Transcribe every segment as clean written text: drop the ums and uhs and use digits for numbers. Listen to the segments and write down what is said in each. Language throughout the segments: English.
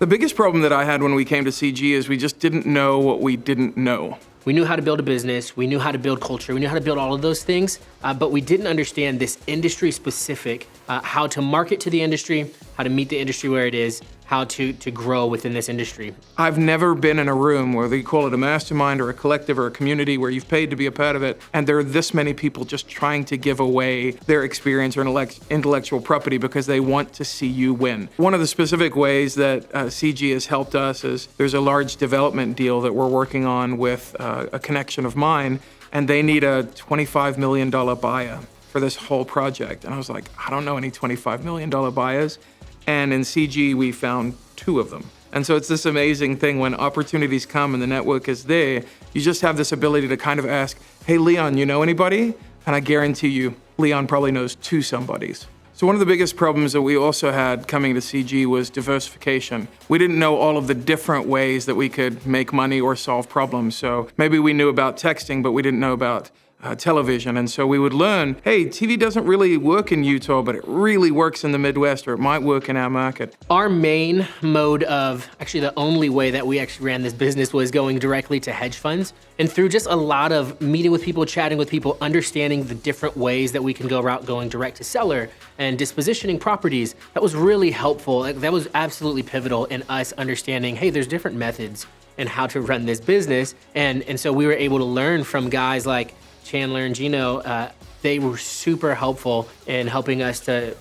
The biggest problem that I had when we came to CG is we just didn't know what we didn't know. We knew how to build a business, we knew how to build culture, we knew how to build all of those things, but we didn't understand this industry-specific, how to market to the industry, how to meet the industry where it is, how to grow within this industry. I've never been in a room, whether you call it a mastermind or a collective or a community, where you've paid to be a part of it, and there are this many people just trying to give away their experience or intellectual property because they want to see you win. One of the specific ways that CG has helped us is there's a large development deal that we're working on with a connection of mine, and they need a $25 million buyer for this whole project. And I was like, I don't know any $25 million buyers. And in CG, we found 2 of them. And so it's this amazing thing when opportunities come and the network is there, you just have this ability to kind of ask, hey, Leon, you know anybody? And I guarantee you, Leon probably knows 2 somebodies. So one of the biggest problems that we also had coming to CG was diversification. We didn't know all of the different ways that we could make money or solve problems. So maybe we knew about texting, but we didn't know about television. And so we would learn, hey, TV doesn't really work in Utah, but it really works in the Midwest, or it might work in our market. Our main mode of, actually the only way that we actually ran this business was going directly to hedge funds. And through just a lot of meeting with people, chatting with people, understanding the different ways that we can go about going direct to seller and dispositioning properties, that was really helpful. Like, that was absolutely pivotal in us understanding, hey, there's different methods in how to run this business. And so we were able to learn from guys like Chandler and Gino. They were super helpful in helping us to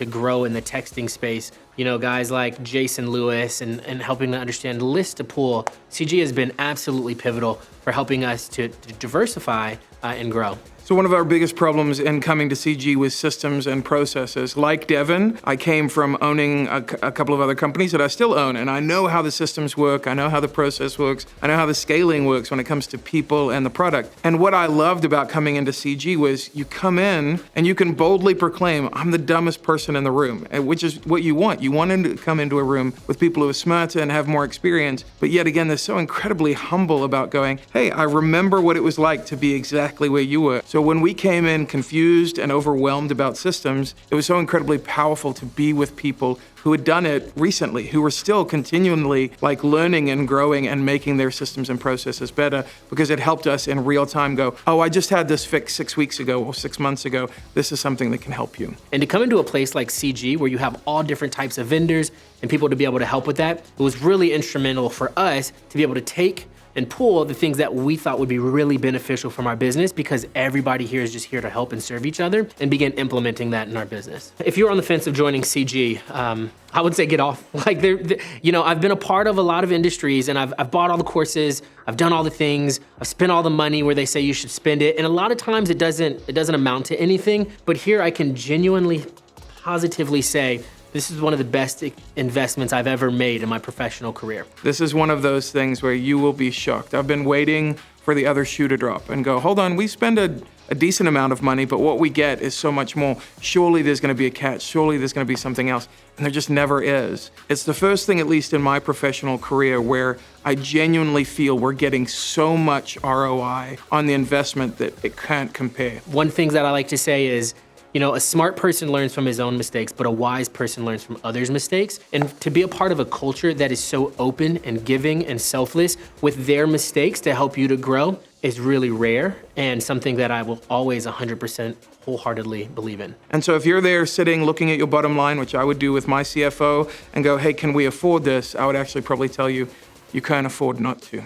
grow in the texting space. You know, guys like Jason Lewis and helping to understand list to pool. CG has been absolutely pivotal for helping us to diversify and grow. So one of our biggest problems in coming to CG was systems and processes. Like Devin, I came from owning a couple of other companies that I still own, and I know how the systems work, I know how the process works, I know how the scaling works when it comes to people and the product. And what I loved about coming into CG was you come in and you can boldly proclaim, I'm the dumbest person in the room, which is what you want. You want to come into a room with people who are smarter and have more experience, but yet again, they're so incredibly humble about going, hey, I remember what it was like to be exactly where you were. So when we came in confused and overwhelmed about systems, it was so incredibly powerful to be with people who had done it recently, who were still continually learning and growing and making their systems and processes better, because it helped us in real time go, oh, I just had this fixed 6 weeks ago or 6 months ago. This is something that can help you. And to come into a place like CG where you have all different types of vendors and people to be able to help with that, it was really instrumental for us to be able to take and pull the things that we thought would be really beneficial from our business, because everybody here is just here to help and serve each other, and begin implementing that in our business. If you're on the fence of joining CG, I would say get off. You know, I've been a part of a lot of industries, and I've bought all the courses, I've done all the things, I've spent all the money where they say you should spend it, and a lot of times it doesn't amount to anything. But here I can genuinely, positively say, this is one of the best investments I've ever made in my professional career. This is one of those things where you will be shocked. I've been waiting for the other shoe to drop and go, hold on, we spend a decent amount of money, but what we get is so much more. Surely there's gonna be a catch, surely there's gonna be something else, and there just never is. It's the first thing, at least in my professional career, where I genuinely feel we're getting so much ROI on the investment that it can't compare. One thing that I like to say is, you know, a smart person learns from his own mistakes, but a wise person learns from others' mistakes. And to be a part of a culture that is so open and giving and selfless with their mistakes to help you to grow is really rare, and something that I will always 100% wholeheartedly believe in. And so if you're there sitting looking at your bottom line, which I would do with my CFO, and go, hey, can we afford this? I would actually probably tell you, you can't afford not to.